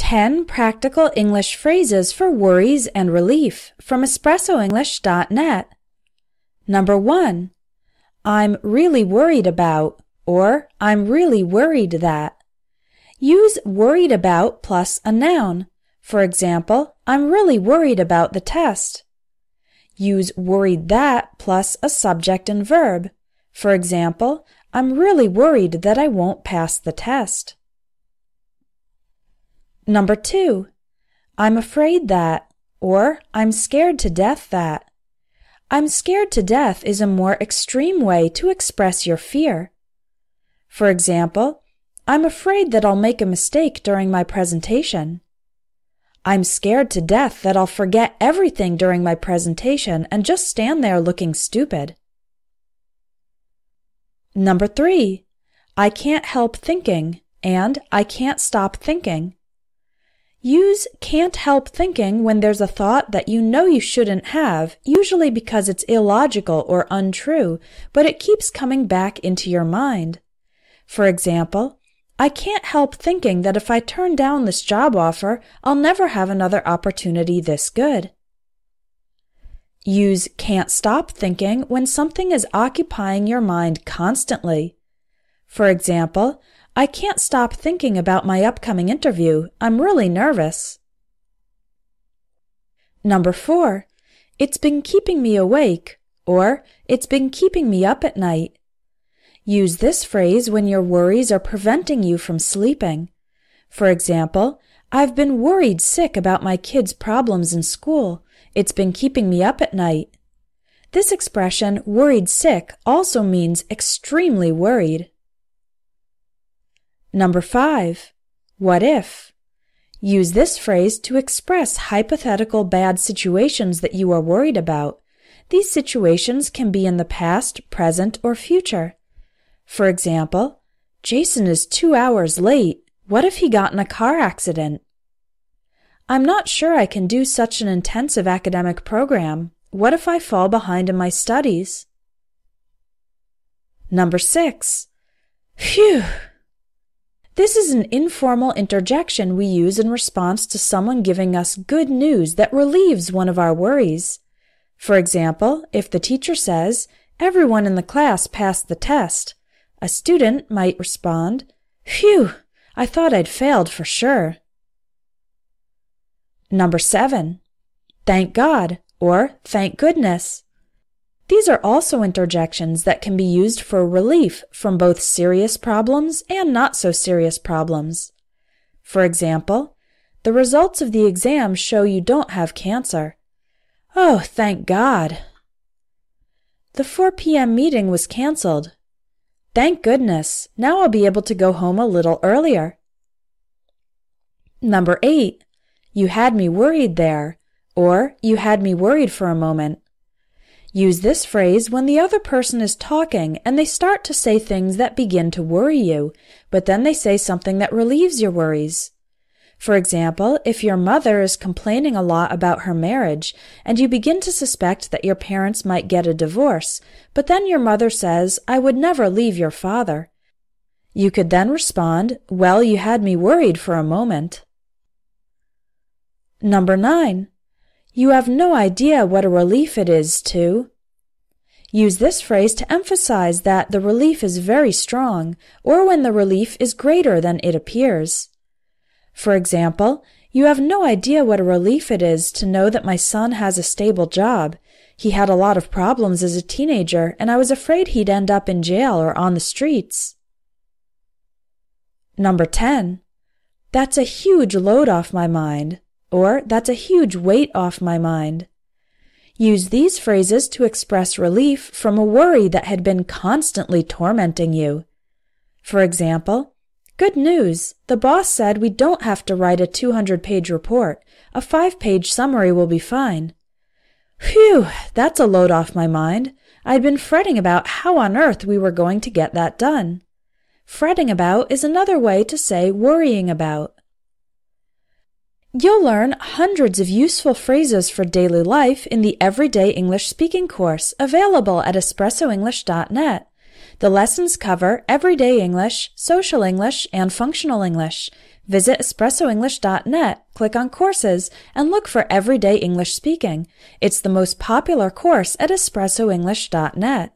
10 practical English phrases for worries and relief from espressoenglish.net. Number 1. I'm really worried about, or I'm really worried that. Use worried about plus a noun. For example, I'm really worried about the test. Use worried that plus a subject and verb. For example, I'm really worried that I won't pass the test. Number 2. I'm afraid that, or I'm scared to death that. I'm scared to death is a more extreme way to express your fear. For example, I'm afraid that I'll make a mistake during my presentation. I'm scared to death that I'll forget everything during my presentation and just stand there looking stupid. Number 3. I can't help thinking and I can't stop thinking. Use can't help thinking when there's a thought that you know you shouldn't have, usually because it's illogical or untrue, but it keeps coming back into your mind. For example, I can't help thinking that if I turn down this job offer, I'll never have another opportunity this good. Use can't stop thinking when something is occupying your mind constantly. For example, I can't stop thinking about my upcoming interview. I'm really nervous. Number 4. It's been keeping me awake, or it's been keeping me up at night. Use this phrase when your worries are preventing you from sleeping. For example, I've been worried sick about my kids' problems in school. It's been keeping me up at night. This expression, worried sick, also means extremely worried. Number 5. What if? Use this phrase to express hypothetical bad situations that you are worried about. These situations can be in the past, present, or future. For example, Jason is 2 hours late. What if he got in a car accident? I'm not sure I can do such an intensive academic program. What if I fall behind in my studies? Number 6. Phew! This is an informal interjection we use in response to someone giving us good news that relieves one of our worries. For example, if the teacher says, "Everyone in the class passed the test," a student might respond, "Phew, I thought I'd failed for sure." Number 7. Thank God, or thank goodness. These are also interjections that can be used for relief from both serious problems and not so serious problems. For example, the results of the exam show you don't have cancer. Oh, thank God. The 4 p.m. meeting was canceled. Thank goodness, now I'll be able to go home a little earlier. Number 8. You had me worried there, or you had me worried for a moment. Use this phrase when the other person is talking and they start to say things that begin to worry you, but then they say something that relieves your worries. For example, if your mother is complaining a lot about her marriage and you begin to suspect that your parents might get a divorce, but then your mother says, "I would never leave your father." You could then respond, "Well, you had me worried for a moment." Number 9. You have no idea what a relief it is to. Use this phrase to emphasize that the relief is very strong, or when the relief is greater than it appears. For example, you have no idea what a relief it is to know that my son has a stable job. He had a lot of problems as a teenager, and I was afraid he'd end up in jail or on the streets. Number 10. That's a huge load off my mind. Or, that's a huge weight off my mind. Use these phrases to express relief from a worry that had been constantly tormenting you. For example, good news, the boss said we don't have to write a 200-page report. A 5-page summary will be fine. Phew, that's a load off my mind. I'd been fretting about how on earth we were going to get that done. Fretting about is another way to say worrying about. You'll learn hundreds of useful phrases for daily life in the Everyday English Speaking course available at espressoenglish.net. The lessons cover everyday English, social English, and functional English. Visit espressoenglish.net, click on Courses, and look for Everyday English Speaking. It's the most popular course at espressoenglish.net.